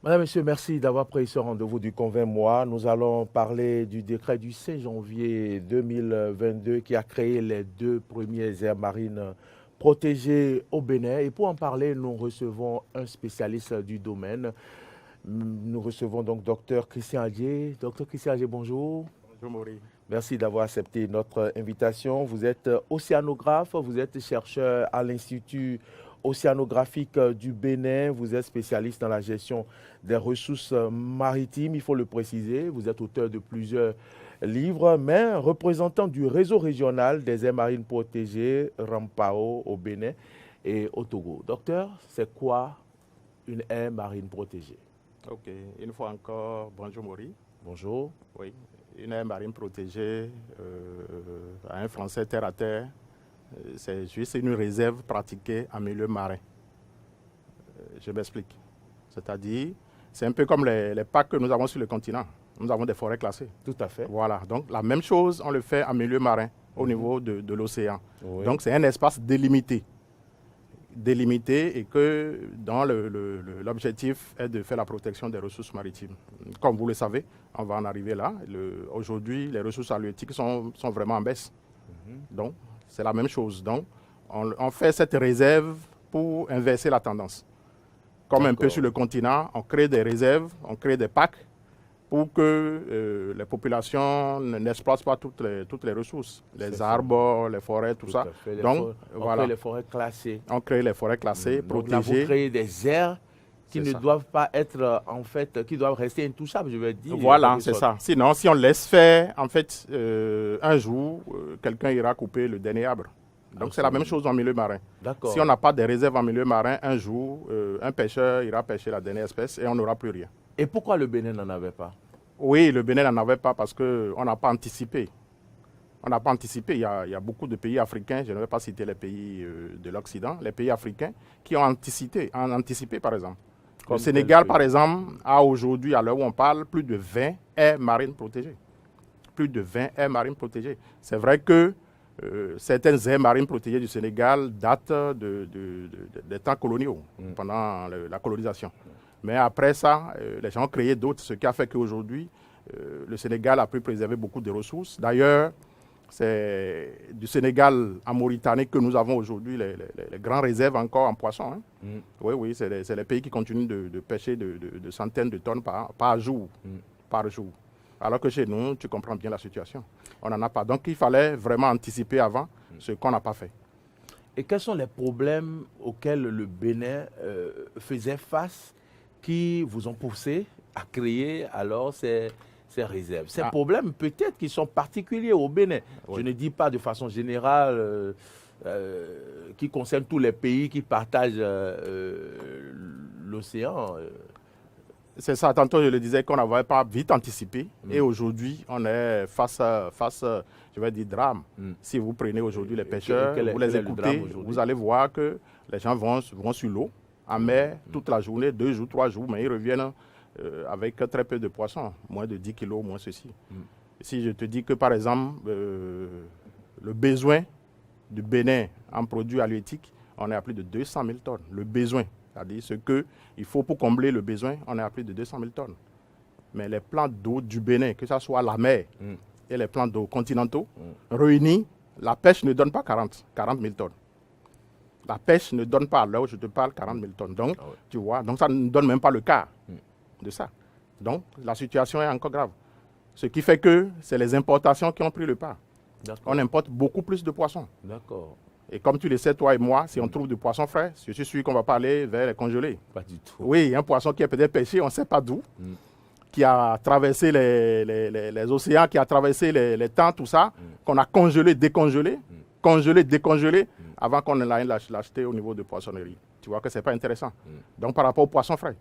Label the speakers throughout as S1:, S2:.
S1: Madame, Monsieur, merci d'avoir pris ce rendez-vous du Convainc-moi. Nous allons parler du décret du 16 janvier 2022 qui a créé les deux premières aires marines protégées au Bénin. Et pour en parler, nous recevons un spécialiste du domaine. Nous recevons donc Dr Christian Adjé. Dr Christian Adjé, bonjour.
S2: Bonjour Maurice.
S1: Merci d'avoir accepté notre invitation. Vous êtes océanographe, vous êtes chercheur à l'Institut océanographique du Bénin, vous êtes spécialiste dans la gestion des ressources maritimes, il faut le préciser. Vous êtes auteur de plusieurs livres, mais représentant du réseau régional des aires marines protégées, Rampao au Bénin et au Togo. Docteur, c'est quoi une aire marine protégée?
S2: Ok, une fois encore, bonjour Maurice.
S1: Bonjour.
S2: Oui, une aire marine protégée, à un français terre à terre, c'est juste une réserve pratiquée en milieu marin. Je m'explique. C'est-à-dire, c'est un peu comme les parcs que nous avons sur le continent. Nous avons des forêts classées.
S1: Tout à fait.
S2: Voilà, donc la même chose, on le fait en milieu marin, au niveau de l'océan.
S1: Oui.
S2: Donc c'est un espace délimité. Délimité et que dans l'objectif est de faire la protection des ressources maritimes. Comme vous le savez, on va en arriver là. Aujourd'hui, les ressources halieutiques sont vraiment en baisse. Donc, c'est la même chose. Donc, on fait cette réserve pour inverser la tendance. Comme un peu sur le continent, on crée des réserves, on crée des parcs pour que les populations n'exploitent pas toutes les ressources, les arbres, les forêts, tout ça.
S1: Donc, on crée les forêts classées.
S2: On crée les forêts classées, protégées.
S1: Donc là, vous créez des aires qui ne doivent pas être, en fait, qui doivent rester intouchables, je vais dire.
S2: Voilà, c'est ça. Sinon, si on laisse faire, en fait, un jour, quelqu'un ira couper le dernier arbre. Donc, c'est la même chose en milieu marin. Si on n'a pas de réserve en milieu marin, un jour, un pêcheur ira pêcher la dernière espèce et on n'aura plus rien.
S1: Et pourquoi le Bénin n'en avait pas?
S2: Oui, le Bénin n'en avait pas parce qu'on n'a pas anticipé. On n'a pas anticipé. Il y a beaucoup de pays africains, je ne vais pas citer les pays de l'Occident, les pays africains qui ont anticipé par exemple. Le Sénégal, par exemple, a aujourd'hui, à l'heure où on parle, plus de 20 aires marines protégées. Plus de 20 aires marines protégées. C'est vrai que certaines aires marines protégées du Sénégal datent des temps coloniaux, pendant la colonisation. Mais après ça, les gens ont créé d'autres, ce qui a fait qu'aujourd'hui, le Sénégal a pu préserver beaucoup de ressources. D'ailleurs, c'est du Sénégal en Mauritanie que nous avons aujourd'hui les grandes réserves encore en poissons. Hein. Oui, oui, c'est les pays qui continuent de pêcher de centaines de tonnes par jour. Par jour. Alors que chez nous, tu comprends bien la situation. On n'en a pas. Donc il fallait vraiment anticiper avant ce qu'on n'a pas fait.
S1: Et quels sont les problèmes auxquels le Bénin faisait face qui vous ont poussé à créer alors ces réserves? Ces problèmes peut-être qui sont particuliers au Bénin. Oui. Je ne dis pas de façon générale qui concerne tous les pays qui partagent l'océan.
S2: C'est ça, tantôt je le disais qu'on n'avait pas vite anticipé et aujourd'hui on est face, je vais dire, drame. Si vous prenez aujourd'hui les pêcheurs, vous les écoutez, vous allez voir que les gens vont sur l'eau en mer toute la journée, 2 jours, 3 jours, mais ils reviennent avec très peu de poissons, moins de 10 kilos, moins ceci. Si je te dis que par exemple, le besoin du Bénin en produits halieutiques, on est à plus de 200 000 tonnes, le besoin. C'est-à-dire ce qu'il faut pour combler le besoin, on est à plus de 200 000 tonnes. Mais les plans d'eau du Bénin, que ce soit la mer et les plans d'eau continentaux, réunis, la pêche ne donne pas 40 000 tonnes. La pêche ne donne pas, là où je te parle, 40 000 tonnes. Donc, tu vois, donc ça ne donne même pas le quart de ça. Donc, la situation est encore grave. Ce qui fait que c'est les importations qui ont pris le pas. On importe beaucoup plus de poissons.
S1: D'accord.
S2: Et comme tu le sais, toi et moi, si on trouve du poisson frais, je suis sûr qu'on va pas aller vers les congelés.
S1: Pas du tout.
S2: Oui, un poisson qui est peut-être pêché, on ne sait pas d'où, qui a traversé les océans, qui a traversé les temps, tout ça, qu'on a congelé, décongelé, congelé, décongelé, avant qu'on aille l'acheter au niveau de poissonnerie. Tu vois que ce n'est pas intéressant. Donc, par rapport au poisson frais.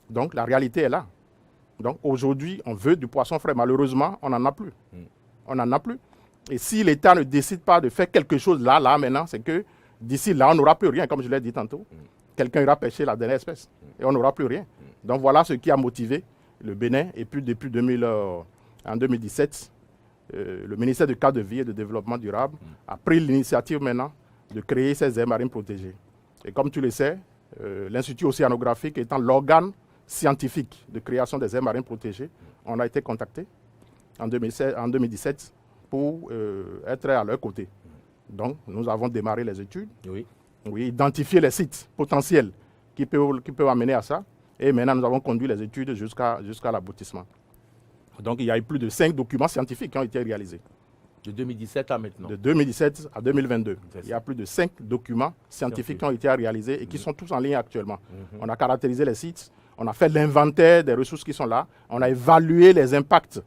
S2: Donc, la réalité est là. Donc, aujourd'hui, on veut du poisson frais. Malheureusement, on n'en a plus. On n'en a plus. Et si l'État ne décide pas de faire quelque chose là, maintenant, c'est que d'ici là, on n'aura plus rien, comme je l'ai dit tantôt. Quelqu'un ira pêcher la dernière espèce et on n'aura plus rien. Donc voilà ce qui a motivé le Bénin. Et puis depuis en 2017, le ministère du Cadre de vie et de développement durable a pris l'initiative maintenant de créer ces aires marines protégées. Et comme tu le sais, l'Institut océanographique étant l'organe scientifique de création des aires marines protégées, on a été contacté en 2017 pour être à leur côté. Donc, nous avons démarré les études, identifié les sites potentiels qui peuvent amener à ça. Et maintenant, nous avons conduit les études jusqu'à l'aboutissement. Donc, il y a eu plus de 5 documents scientifiques qui ont été réalisés.
S1: De 2017 à maintenant.
S2: De 2017 à 2022. Il y a plus de 5 documents scientifiques qui ont été réalisés et qui sont tous en ligne actuellement. On a caractérisé les sites, on a fait l'inventaire des ressources qui sont là, on a évalué les impacts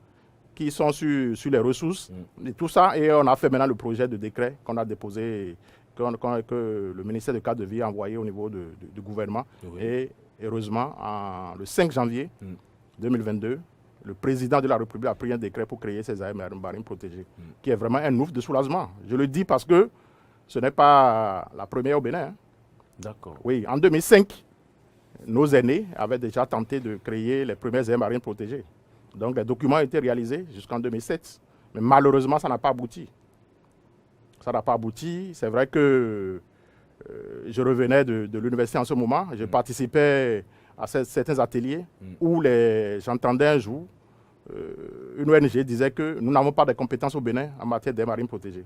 S2: qui sont sur les ressources, et tout ça, et on a fait maintenant le projet de décret qu'on a déposé, que le ministère de cadre de vie a envoyé au niveau du gouvernement. Et heureusement, le 5 janvier 2022, le président de la République a pris un décret pour créer ces aires marines protégées, qui est vraiment un ouf de soulagement. Je le dis parce que ce n'est pas la première au Bénin.
S1: D'accord.
S2: Oui, en 2005, nos aînés avaient déjà tenté de créer les premières aires marines protégées. Donc les documents ont été réalisés jusqu'en 2007. Mais malheureusement, ça n'a pas abouti. Ça n'a pas abouti. C'est vrai que je revenais de l'université en ce moment. Je participais à certains ateliers où j'entendais un jour une ONG disait que nous n'avons pas de compétences au Bénin en matière d'aires marines protégées.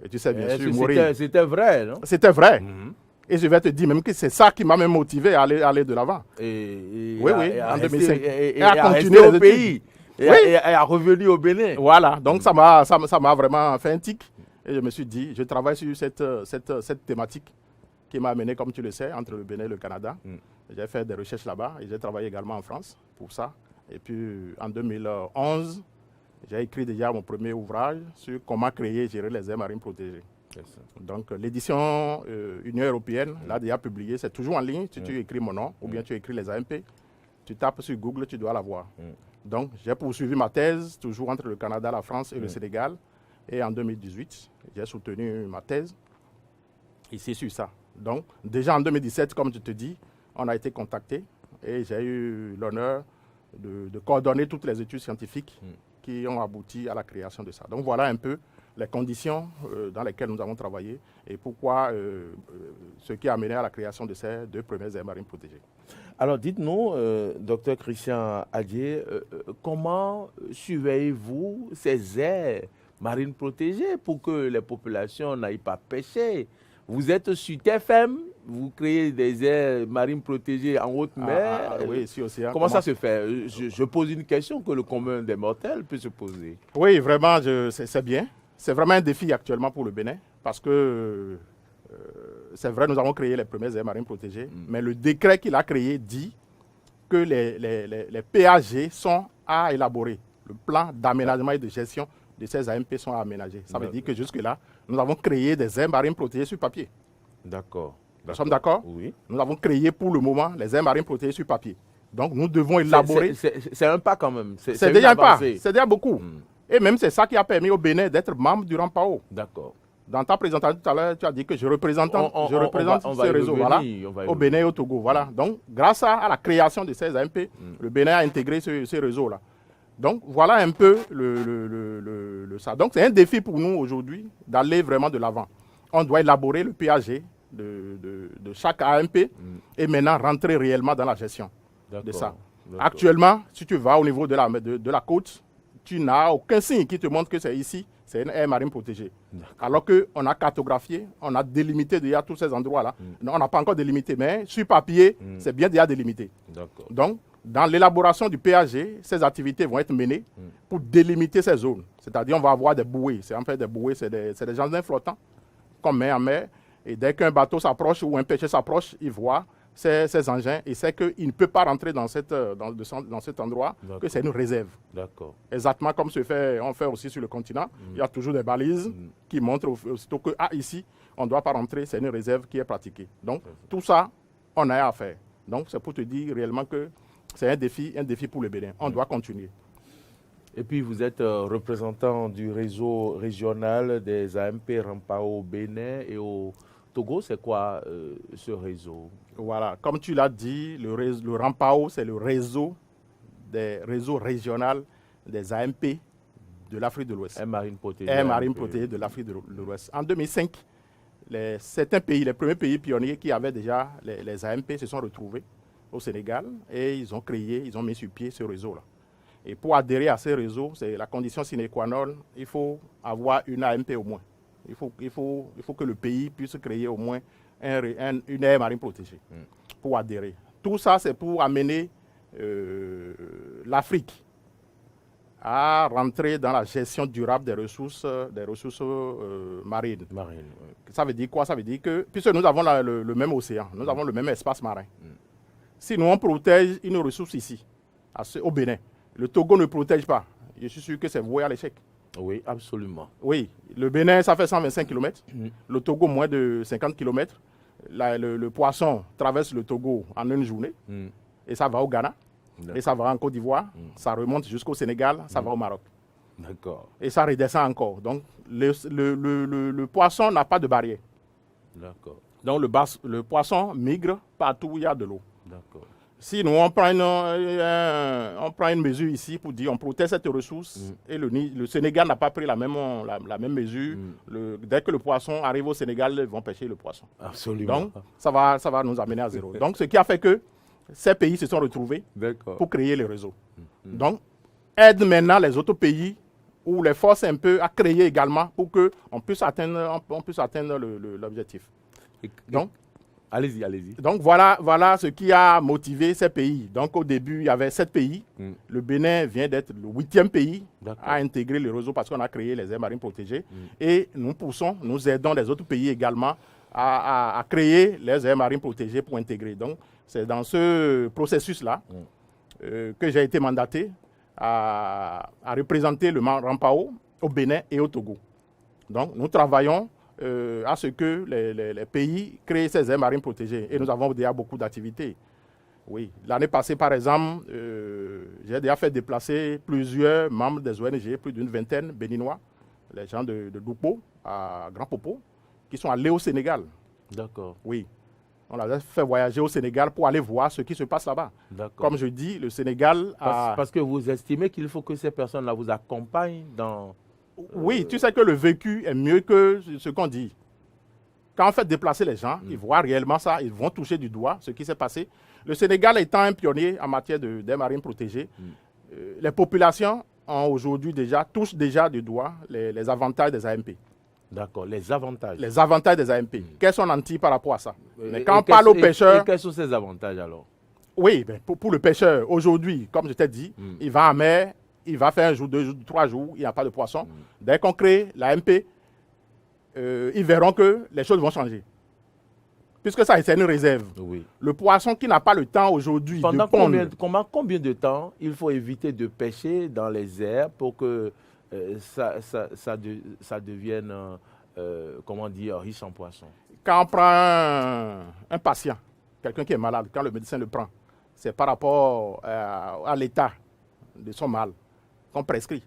S2: Et tu sais bien sûr, Maurice,
S1: c'était vrai, non?
S2: C'était vrai. Et je vais te dire même que c'est ça qui m'a même motivé à aller de l'avant.
S1: Oui,
S2: en 2005.
S1: Et à continuer au pays. Et à revenir au Bénin.
S2: Voilà, donc ça m'a vraiment fait un tic. Et je me suis dit, je travaille sur cette thématique qui m'a amené, comme tu le sais, entre le Bénin et le Canada. J'ai fait des recherches là-bas et j'ai travaillé également en France pour ça. Et puis en 2011, j'ai écrit déjà mon premier ouvrage sur comment créer et gérer les aires marines protégées. Donc l'édition Union européenne l'a déjà publié, c'est toujours en ligne. Si tu écris mon nom ou bien tu écris les AMP, tu tapes sur Google, tu dois la voir. Donc j'ai poursuivi ma thèse, toujours entre le Canada, la France et le Sénégal. Et en 2018, j'ai soutenu ma thèse ici sur ça. Donc déjà en 2017, comme je te dis, on a été contacté et j'ai eu l'honneur de coordonner toutes les études scientifiques qui ont abouti à la création de ça. Donc voilà un peu les conditions dans lesquelles nous avons travaillé et pourquoi ce qui a amené à la création de ces 2 premières aires marines protégées.
S1: Alors dites-nous, docteur Christian Adjé, comment surveillez-vous ces aires marines protégées pour que les populations n'aillent pas pêcher? Vous êtes sur TFM, vous créez des aires marines protégées en haute mer.
S2: Oui, sur océan.
S1: Comment ça se fait? Je pose une question que le commun des mortels peut se poser.
S2: Oui, vraiment, c'est bien. C'est vraiment un défi actuellement pour le Bénin parce que c'est vrai, nous avons créé les premières aires marines protégées, mais le décret qu'il a créé dit que les PAG sont à élaborer. Le plan d'aménagement et de gestion de ces AMP sont à aménager. Ça veut dire que jusque-là, nous avons créé des aires marines protégées sur papier.
S1: D'accord.
S2: Nous sommes d'accord?
S1: Oui.
S2: Nous avons créé pour le moment les aires marines protégées sur papier. Donc nous devons élaborer.
S1: C'est un pas quand même.
S2: C'est déjà un pas. C'est déjà beaucoup. Et même c'est ça qui a permis au Bénin d'être membre du RAMPAO.
S1: D'accord.
S2: Dans ta présentation tout à l'heure, tu as dit que je représente ce réseau au Bénin et au Togo. Voilà. Donc grâce à la création de ces AMP, le Bénin a intégré ce réseau-là. Donc voilà un peu ça. Donc c'est un défi pour nous aujourd'hui d'aller vraiment de l'avant. On doit élaborer le PAG de chaque AMP et maintenant rentrer réellement dans la gestion de ça. Actuellement, si tu vas au niveau de la côte, tu n'as aucun signe qui te montre que c'est ici, c'est une aire marine protégée. Alors qu'on a cartographié, on a délimité déjà tous ces endroits-là. On n'a pas encore délimité, mais sur papier, c'est bien déjà délimité. Donc, dans l'élaboration du PAG, ces activités vont être menées pour délimiter ces zones. C'est-à-dire on va avoir des bouées. C'est en fait des bouées, c'est des jardins flottants qu'on met en mer. Et dès qu'un bateau s'approche ou un pêcheur s'approche, il voit ces engins et sait qu'il ne peut pas rentrer dans cet endroit, que c'est une réserve.
S1: D'accord.
S2: Exactement comme on fait aussi sur le continent. Il y a toujours des balises qui montrent aussitôt que ici, on ne doit pas rentrer, c'est une réserve qui est pratiquée. Donc tout ça, on a à faire. Donc c'est pour te dire réellement que c'est un défi pour le Bénin. On doit continuer.
S1: Et puis vous êtes représentant du réseau régional des AMP RAMPAO au Bénin et au Togo. C'est quoi ce réseau?
S2: Voilà, comme tu l'as dit, le RAMPAO, c'est le réseau régional des AMP de l'Afrique de l'Ouest.
S1: Aires marines protégées.
S2: Aires marines protégées de l'Afrique de l'Ouest. En 2005, certains pays, les premiers pays pionniers qui avaient déjà les AMP se sont retrouvés au Sénégal et ils ont mis sur pied ce réseau-là. Et pour adhérer à ce réseau, c'est la condition sine qua non, il faut avoir une AMP au moins. Il faut que le pays puisse créer au moins une aire marine protégée pour adhérer. Tout ça, c'est pour amener l'Afrique à rentrer dans la gestion durable des ressources marines. Ça veut dire quoi? Ça veut dire que, puisque nous avons le même océan, nous avons le même espace marin, si nous on protège une ressource ici, au Bénin, le Togo ne protège pas, je suis sûr que c'est voué à l'échec.
S1: Oui, absolument.
S2: Oui, le Bénin, ça fait 125 km, le Togo, moins de 50 km. Le poisson traverse le Togo en une journée, et ça va au Ghana, et ça va en Côte d'Ivoire, ça remonte jusqu'au Sénégal, ça va au Maroc.
S1: D'accord.
S2: Et ça redescend encore. Donc, le poisson n'a pas de barrière.
S1: D'accord.
S2: Donc, le poisson migre partout où il y a de l'eau.
S1: D'accord.
S2: Si nous, on prend une mesure ici pour dire on protège cette ressource et le Sénégal n'a pas pris la même mesure, dès que le poisson arrive au Sénégal, ils vont pêcher le poisson.
S1: Absolument.
S2: Donc, ça va nous amener à zéro. Donc, ce qui a fait que ces pays se sont retrouvés pour créer le réseau. Donc, aide maintenant les autres pays ou les forces un peu à créer également pour qu'on puisse atteindre l'objectif. Donc,
S1: allez-y.
S2: Donc, voilà ce qui a motivé ces pays. Donc, au début, il y avait 7 pays. Le Bénin vient d'être le 8e pays à intégrer le réseau parce qu'on a créé les aires marines protégées. Et nous aidons les autres pays également à créer les aires marines protégées pour intégrer. Donc, c'est dans ce processus-là que j'ai été mandaté à représenter le Rampao au Bénin et au Togo. Donc, nous travaillons à ce que les pays créent ces aires marines protégées. Et nous avons déjà beaucoup d'activités. Oui. L'année passée, par exemple, j'ai déjà fait déplacer plusieurs membres des ONG, plus d'une vingtaine béninois, les gens de Doupo à Grand Popo, qui sont allés au Sénégal.
S1: D'accord.
S2: Oui. On les a fait voyager au Sénégal pour aller voir ce qui se passe là-bas. Comme je dis, le Sénégal a...
S1: Parce que vous estimez qu'il faut que ces personnes-là vous accompagnent dans...
S2: Oui, tu sais que le vécu est mieux que ce qu'on dit. Quand on fait déplacer les gens, ils voient réellement ça, ils vont toucher du doigt ce qui s'est passé. Le Sénégal étant un pionnier en matière d'aires marines protégées, les populations aujourd'hui touchent déjà du doigt les avantages des AMP.
S1: D'accord, les avantages.
S2: Les avantages des AMP. Quels sont nantis par rapport à ça? Mais quand on parle aux pêcheurs...
S1: Et quels sont ces avantages alors?
S2: Oui, ben, pour le pêcheur, aujourd'hui, comme je t'ai dit, il va en mer, il va faire 1 jour, 2 jours, 3 jours, il n'y a pas de poisson. Dès qu'on crée l'AMP, ils verront que les choses vont changer. Puisque ça, c'est une réserve.
S1: Oui.
S2: Le poisson qui n'a pas le temps aujourd'hui de pondre...
S1: Combien de temps il faut éviter de pêcher dans les airs pour que ça devienne, comment dire, riche en poissons?
S2: Quand on prend un patient, quelqu'un qui est malade, quand le médecin le prend, c'est par rapport à l'état de son mal qu'on prescrit.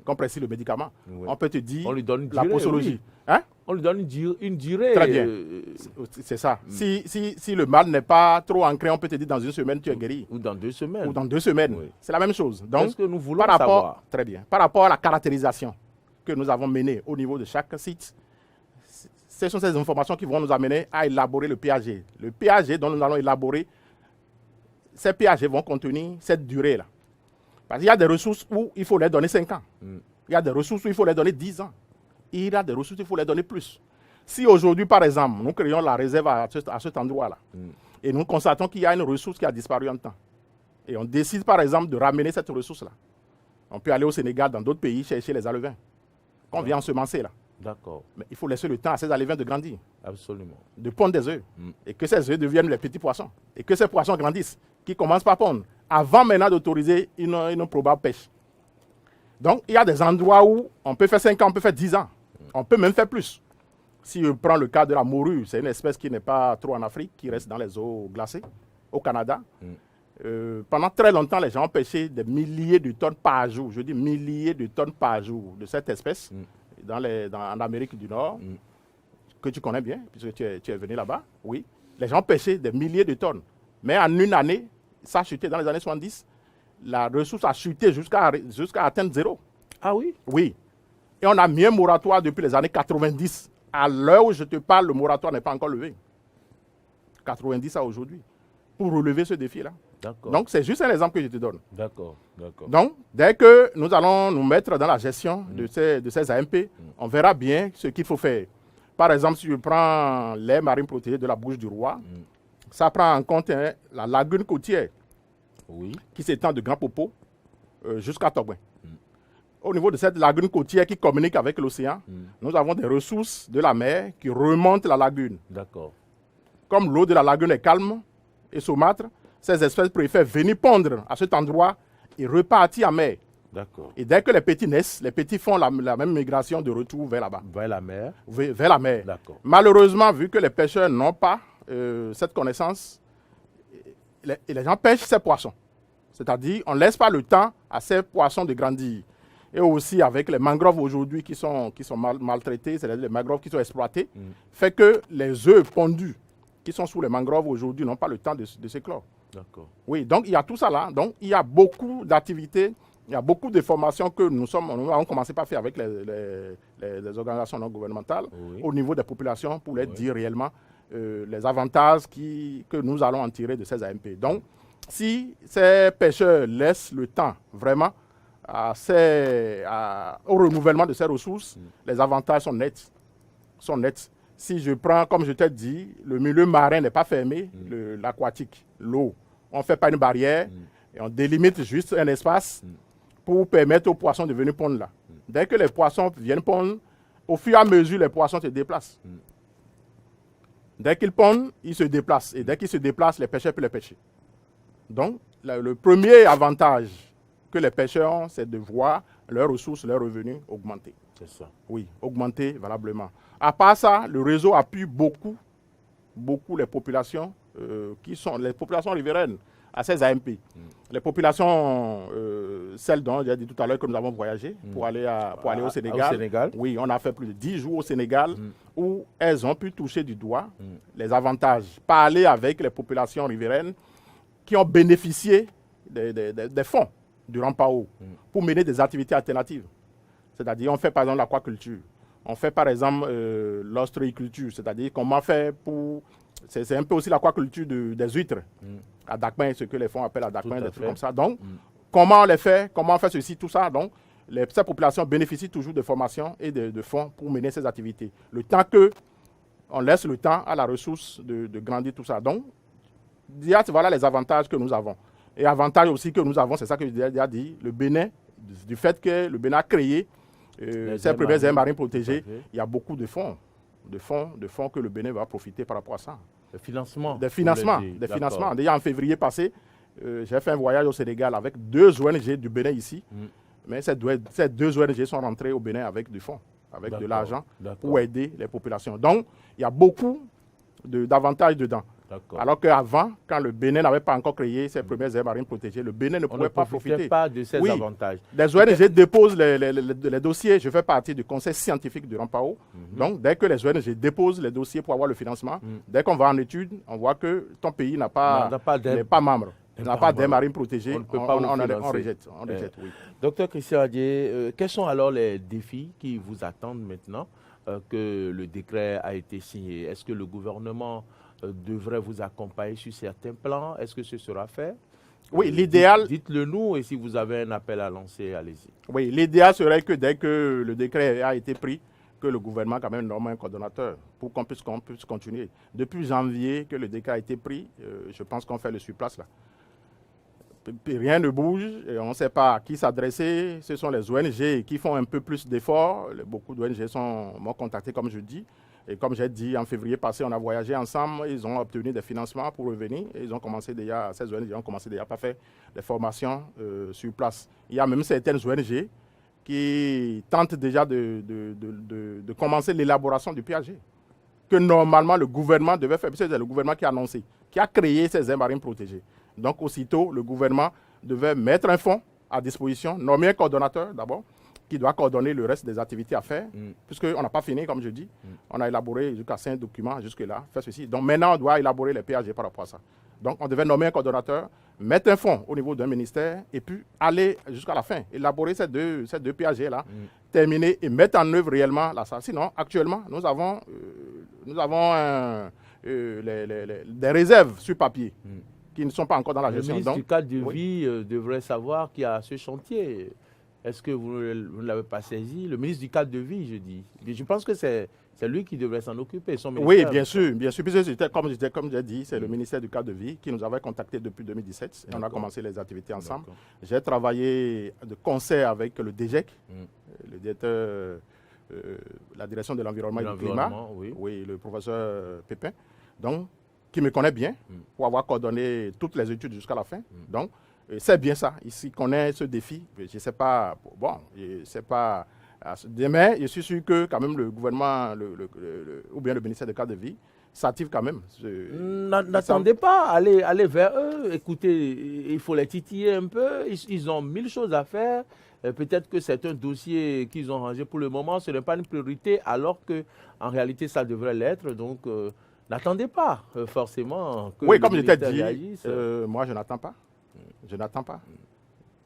S2: Qu'on prescrit le médicament. Oui. On peut te dire
S1: on lui donne une
S2: la
S1: durée,
S2: posologie.
S1: Oui.
S2: Hein?
S1: On lui donne une durée.
S2: Très bien. C'est ça. Si le mal n'est pas trop ancré, on peut te dire dans 1 semaine, tu es guéri.
S1: Ou dans 2 semaines.
S2: Ou dans 2 semaines. Oui. C'est la même chose. Donc,
S1: ce que nous voulons savoir.
S2: Très bien. Par rapport à la caractérisation que nous avons menée au niveau de chaque site, ce sont ces informations qui vont nous amener à élaborer le PAG. Le PAG dont nous allons élaborer, ces PAG vont contenir cette durée-là. Parce qu'il y a des ressources où il faut les donner 5 ans. Il y a des ressources où il faut les donner 10 ans. Il y a des ressources où il faut les donner plus. Si aujourd'hui, par exemple, nous créons la réserve à cet endroit-là, et nous constatons qu'il y a une ressource qui a disparu en temps, et on décide, par exemple, de ramener cette ressource-là, on peut aller au Sénégal, dans d'autres pays, chercher les alevins qu'on vient ensemencer là.
S1: D'accord.
S2: Mais il faut laisser le temps à ces alevins de grandir.
S1: Absolument.
S2: De pondre des œufs. Et que ces œufs deviennent les petits poissons. Et que ces poissons grandissent, qui commencent par pondre, avant maintenant d'autoriser une probable pêche. Donc, il y a des endroits où on peut faire 5 ans, on peut faire 10 ans. On peut même faire plus. Si on prend le cas de la morue, c'est une espèce qui n'est pas trop en Afrique, qui reste dans les eaux glacées, au Canada. Pendant très longtemps, les gens ont pêché des milliers de tonnes par jour. Je dis milliers de tonnes par jour de cette espèce en Amérique du Nord, que tu connais bien, puisque tu es venu là-bas. Oui. Les gens pêchaient des milliers de tonnes. Mais en une année, ça a chuté dans les années 70. La ressource a chuté jusqu'à atteindre 0.
S1: Ah oui?
S2: Oui. Et on a mis un moratoire depuis les années 90. À l'heure où je te parle, le moratoire n'est pas encore levé. 90 à aujourd'hui. pour relever ce défi-là. Donc, c'est juste un exemple que je te donne.
S1: D'accord.
S2: Donc, dès que nous allons nous mettre dans la gestion de ces AMP, on verra bien ce qu'il faut faire. Par exemple, si je prends les marines protégées de la Bouche du Roi, ça prend en compte la lagune côtière qui s'étend de Grand Popo jusqu'à Togouin. Au niveau de cette lagune côtière qui communique avec l'océan, nous avons des ressources de la mer qui remontent la lagune. Comme l'eau de la lagune est calme et saumâtre, ces espèces préfèrent venir pondre à cet endroit et repartir en mer. Et dès que les petits naissent, les petits font la même migration de retour vers là-bas.
S1: Vers la mer.
S2: Vers la mer. Malheureusement, vu que les pêcheurs n'ont pas cette connaissance, les gens pêchent ces poissons. C'est-à-dire, on ne laisse pas le temps à ces poissons de grandir. Et aussi avec les mangroves aujourd'hui qui sont maltraités, c'est-à-dire les mangroves qui sont exploités, fait que les œufs pondus qui sont sous les mangroves aujourd'hui n'ont pas le temps de s'éclore. Oui, donc il y a tout ça là. Donc il y a beaucoup d'activités, il y a beaucoup de formations que nous avons commencé par faire avec les organisations non gouvernementales au niveau des populations pour leur dire réellement les avantages que nous allons en tirer de ces AMP. Donc, si ces pêcheurs laissent le temps vraiment au renouvellement de ces ressources, les avantages sont nets. Si je prends, comme je t'ai dit, le milieu marin n'est pas fermé, l'aquatique, l'eau. On ne fait pas une barrière et on délimite juste un espace pour permettre aux poissons de venir pondre là. Dès que les poissons viennent pondre, au fur et à mesure, les poissons se déplacent. Dès qu'ils pondent, ils se déplacent. Et dès qu'ils se déplacent, les pêcheurs peuvent les pêcher. Donc, le premier avantage que les pêcheurs ont, c'est de voir leurs ressources, leurs revenus augmenter.
S1: C'est ça.
S2: Oui, augmenter valablement. À part ça, le réseau appuie beaucoup les populations les populations riveraines à ces AMP. Les populations, celles dont j'ai dit tout à l'heure que nous avons voyagé pour aller au Sénégal. Oui, on a fait plus de 10 jours au Sénégal où elles ont pu toucher du doigt les avantages. Parler avec les populations riveraines qui ont bénéficié des fonds du Rampao pour mener des activités alternatives. C'est-à-dire, on fait par exemple l'aquaculture. On fait par exemple l'ostréiculture, c'est-à-dire comment faire pour... C'est un peu aussi l'aquaculture des huîtres, à Dakpin, ce que les fonds appellent à Dakpin, des trucs comme ça. Donc, comment on les fait, comment on fait ceci, tout ça. Donc, ces populations bénéficient toujours de formations et de fonds pour mener ces activités. Le temps qu'on laisse le temps à la ressource de grandir tout ça. Donc, voilà les avantages que nous avons. Et avantage aussi que nous avons, c'est ça que j'ai déjà dit, le Bénin, du fait que le Bénin a créé ces premières aires marines protégées, il y a beaucoup de fonds que le Bénin va profiter par rapport à ça.
S1: Des financements.
S2: Déjà en février passé, j'ai fait un voyage au Sénégal avec 2 ONG du Bénin ici. Mais ces 2 ONG sont rentrées au Bénin avec du fonds, avec de l'argent pour aider les populations. Donc, il y a beaucoup d'avantages dedans. Alors qu'avant, quand le Bénin n'avait pas encore créé ses premières aires marines protégées, le Bénin ne pouvait pas profiter.
S1: On ne pas de ces avantages.
S2: Les ONG déposent les dossiers. Je fais partie du conseil scientifique du Rampao. Donc, dès que les ONG déposent les dossiers pour avoir le financement, dès qu'on va en étude, on voit que ton pays n'est pas membre. N'a pas d'aires marines protégées. On rejette. Oui.
S1: Docteur Christian Adié, quels sont alors les défis qui vous attendent maintenant que le décret a été signé? Est-ce que le gouvernement devrait vous accompagner sur certains plans? Est-ce que ce sera fait?
S2: Oui, l'idéal...
S1: Dites-le nous et si vous avez un appel à lancer, allez-y.
S2: Oui, l'idéal serait que dès que le décret a été pris, que le gouvernement quand même nomme un coordonnateur pour qu'on puisse continuer. Depuis janvier que le décret a été pris, je pense qu'on fait le surplace là. Rien ne bouge et on ne sait pas à qui s'adresser. Ce sont les ONG qui font un peu plus d'efforts. Beaucoup d'ONG m'ont contacté, comme je dis. Et comme j'ai dit, en février passé, on a voyagé ensemble. Ils ont obtenu des financements pour revenir. Et ils ont commencé déjà, ces ONG ont commencé déjà à faire des formations sur place. Il y a même certaines ONG qui tentent déjà de commencer l'élaboration du PAG. Que normalement, le gouvernement devait faire. C'est le gouvernement qui a annoncé, qui a créé ces aires marines protégées. Donc, aussitôt, le gouvernement devait mettre un fonds à disposition, nommer un coordonnateur d'abord, qui doit coordonner le reste des activités à faire, puisqu'on n'a pas fini, comme je dis. On a élaboré jusqu'à 5 documents jusque-là, fait ceci. Donc, maintenant, on doit élaborer les PAG par rapport à ça. Donc, on devait nommer un coordonnateur, mettre un fonds au niveau d'un ministère, et puis aller jusqu'à la fin, élaborer ces deux PAG-là, terminer et mettre en œuvre réellement là, ça. Sinon, actuellement, nous avons des réserves sur papier qui ne sont pas encore dans la gestion.
S1: Le ministre du cadre de vie devrait savoir qu'il y a ce chantier. Est-ce que vous ne l'avez pas saisi? Le ministre du cadre de vie, je dis. Je pense que c'est lui qui devrait s'en occuper.
S2: Oui, bien sûr. Puisque comme j'ai dit, c'est le ministère du cadre de vie qui nous avait contactés depuis 2017. Et on a commencé les activités ensemble. J'ai travaillé de concert avec le DGEC, le directeur, la direction de l'environnement et du climat, oui, le professeur Pépin, donc, qui me connaît bien pour avoir coordonné toutes les études jusqu'à la fin. Donc, c'est bien ça. Ici, connaît ce défi. Je ne sais pas, je sais pas. Demain, je suis sûr que quand même le gouvernement ou bien le ministère de cadre de vie s'active quand même.
S1: N'attendez pas, allez vers eux. Écoutez, il faut les titiller un peu. Ils ont 1000 choses à faire. Peut-être que c'est un dossier qu'ils ont rangé pour le moment. Ce n'est pas une priorité, alors qu'en réalité, ça devrait l'être. Donc, n'attendez pas forcément que
S2: oui, comme je t'ai dit, moi, je n'attends pas. Je n'attends pas.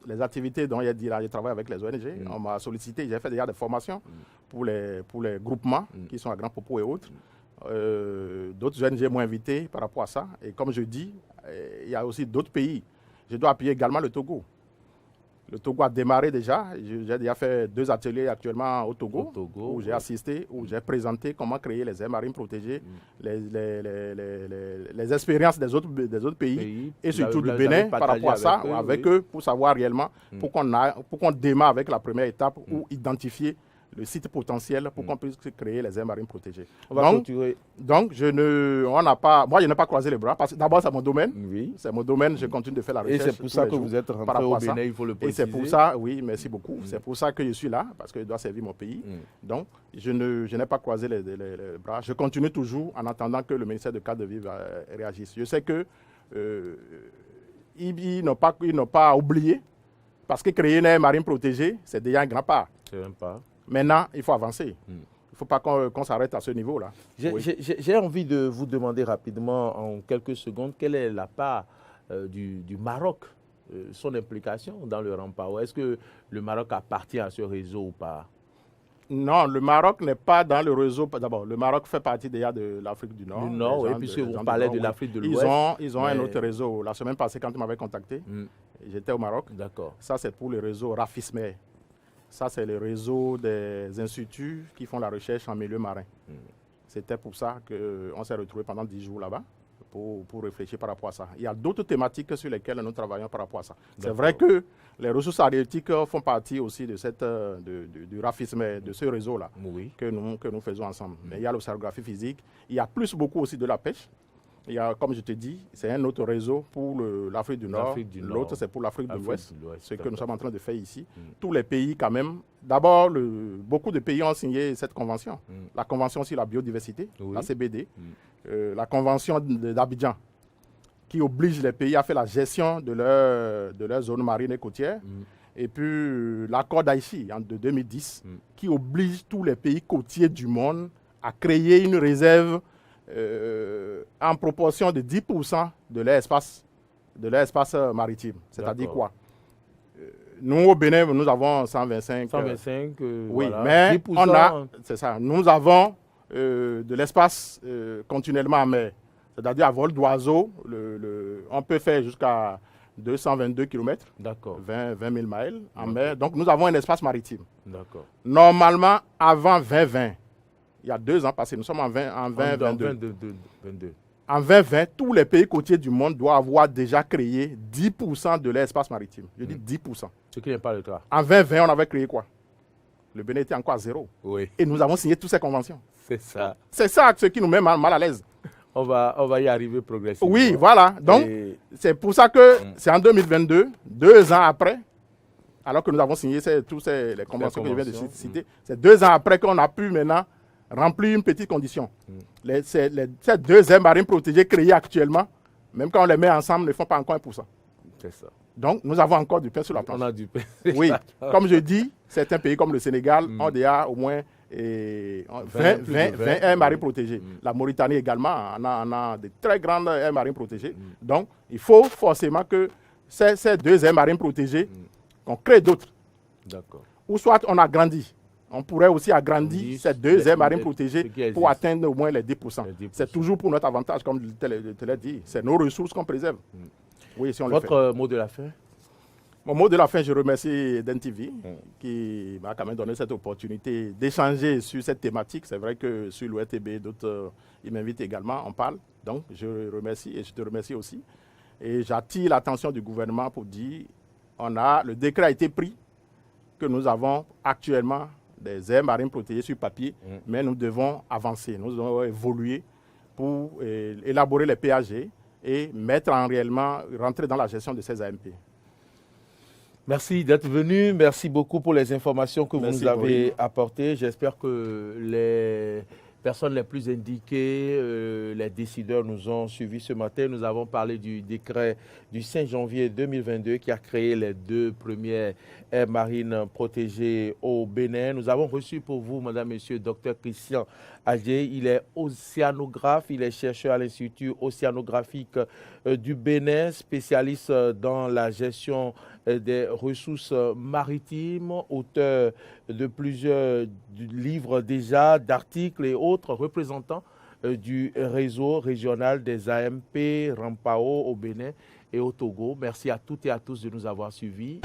S2: Les activités dont il dit là, je travaille avec les ONG. On m'a sollicité, j'ai fait déjà des formations pour les groupements qui sont à Grand Popo et autres. D'autres ONG m'ont invité par rapport à ça. Et comme je dis, il y a aussi d'autres pays. Je dois appuyer également le Togo. Le Togo a démarré déjà. J'ai déjà fait 2 ateliers actuellement au Togo où j'ai assisté, où j'ai présenté comment créer les aires marines protégées, les expériences des autres pays et surtout du Bénin par rapport à ça, avec eux, pour savoir réellement pour qu'on démarre avec la première étape ou identifier le site potentiel pour qu'on puisse créer les aires marines protégées. Donc, on n'a pas, moi je n'ai pas croisé les bras parce que d'abord c'est mon domaine, c'est mon domaine, je continue de faire la recherche.
S1: Et c'est pour ça que vous êtes rentré au Bénin, il faut le préciser.
S2: Et c'est pour ça, oui, merci beaucoup, c'est pour ça que je suis là, parce que je dois servir mon pays. Donc, je n'ai pas croisé les bras, je continue toujours en attendant que le ministère de cadre de vie réagisse. Je sais que ils n'ont pas oublié, parce que créer une aire marine protégée, c'est déjà un grand pas.
S1: C'est un pas.
S2: Maintenant, il faut avancer. Il ne faut pas qu'on s'arrête à ce niveau-là.
S1: J'ai envie de vous demander rapidement, en quelques secondes, quelle est la part du Maroc, son implication dans le Rempao. Est-ce que le Maroc appartient à ce réseau ou pas?
S2: Non, le Maroc n'est pas dans le réseau. D'abord, le Maroc fait partie déjà de l'Afrique du Nord.
S1: Du Nord, oui, puisque vous parlez de l'Afrique de l'Ouest.
S2: Ils ont un autre réseau. La semaine passée, quand ils m'avaient contacté, j'étais au Maroc.
S1: D'accord.
S2: Ça, c'est pour le réseau Rafisme. Ça, c'est le réseau des instituts qui font la recherche en milieu marin. C'était pour ça qu'on s'est retrouvés pendant 10 jours là-bas pour réfléchir par rapport à ça. Il y a d'autres thématiques sur lesquelles nous travaillons par rapport à ça. C'est vrai que les ressources halieutiques font partie aussi de du rafisme, de ce réseau-là que nous faisons ensemble. Mais il y a l'océanographie physique, il y a beaucoup aussi de la pêche. Il y a, comme je te dis, c'est un autre réseau pour l'Afrique du Nord. L'autre, c'est pour l'Afrique de l'Ouest. Ce que nous sommes en train de faire ici. Tous les pays, quand même. D'abord, beaucoup de pays ont signé cette convention. La convention sur la biodiversité, la CBD. La convention d'Abidjan, qui oblige les pays à faire la gestion de leur zone marine et côtière. Et puis, l'accord d'Aïchi de 2010, qui oblige tous les pays côtiers du monde à créer une réserve en proportion de 10% de l'espace maritime. C'est-à-dire quoi? Nous, au Bénin, nous avons 125.
S1: 125,
S2: oui,
S1: voilà.
S2: Mais
S1: 10%.
S2: on a, c'est ça, nous avons de l'espace continuellement en mer. C'est-à-dire à vol d'oiseau, on peut faire jusqu'à 222 km, 20 000 miles en mer. Donc, nous avons un espace maritime. Normalement, avant 2020, il y a 2 ans passés, nous sommes en 2022. En 2020, tous les pays côtiers du monde doivent avoir déjà créé 10% de l'espace maritime. Je dis 10%.
S1: Ce qui n'est pas le cas.
S2: En 2020, on avait créé quoi? Le Bénin était encore à 0.
S1: Oui.
S2: Et nous avons signé toutes ces conventions.
S1: C'est ça.
S2: C'est ça ce qui nous met mal à l'aise.
S1: On va y arriver progressivement.
S2: Oui, voilà. Donc, c'est pour ça que c'est en 2022, 2 ans après, alors que nous avons signé toutes les conventions que je viens de citer, c'est 2 ans après qu'on a pu maintenant remplir une petite condition. Ces 2 aires marines protégées créées actuellement, même quand on les met ensemble, ne font pas encore 1%. C'est ça. Donc, nous avons encore du pain sur la planche.
S1: On a du pain.
S2: Oui, comme je dis, certains pays comme le Sénégal ont déjà au moins 20 aires marines protégées. La Mauritanie également en a de très grandes aires marines protégées. Donc, il faut forcément que ces 2 aires marines protégées, qu'on crée d'autres. D'accord. Ou soit on agrandit. On pourrait aussi agrandir ces 2 aires marines protégées pour atteindre au moins les 10%. C'est toujours pour notre avantage, comme je te l'ai dit. C'est nos ressources qu'on préserve. Oui, si on le fait.
S1: Votre mot de la fin?
S2: Mon mot de la fin, je remercie Eden TV qui m'a quand même donné cette opportunité d'échanger sur cette thématique. C'est vrai que sur l'ORTB, d'autres, ils m'invitent également, on parle. Donc, je remercie et je te remercie aussi. Et j'attire l'attention du gouvernement pour dire, le décret a été pris, que nous avons actuellement des aires marines protégées sur papier, mais nous devons avancer, nous devons évoluer pour élaborer les PAG et rentrer dans la gestion de ces AMP.
S1: Merci d'être venu. Merci beaucoup pour les informations que vous nous avez apportées. J'espère que les personnes les plus indiquées, les décideurs nous ont suivis ce matin. Nous avons parlé du décret du 5 janvier 2022 qui a créé les 2 premières aires marines protégées au Bénin. Nous avons reçu pour vous, madame, monsieur, Dr Christian Adjei. Il est océanographe, il est chercheur à l'Institut océanographique du Bénin, spécialiste dans la gestion des ressources maritimes, auteur de plusieurs livres déjà, d'articles et autres, représentant du réseau régional des AMP Rampao au Bénin et au Togo. Merci à toutes et à tous de nous avoir suivis.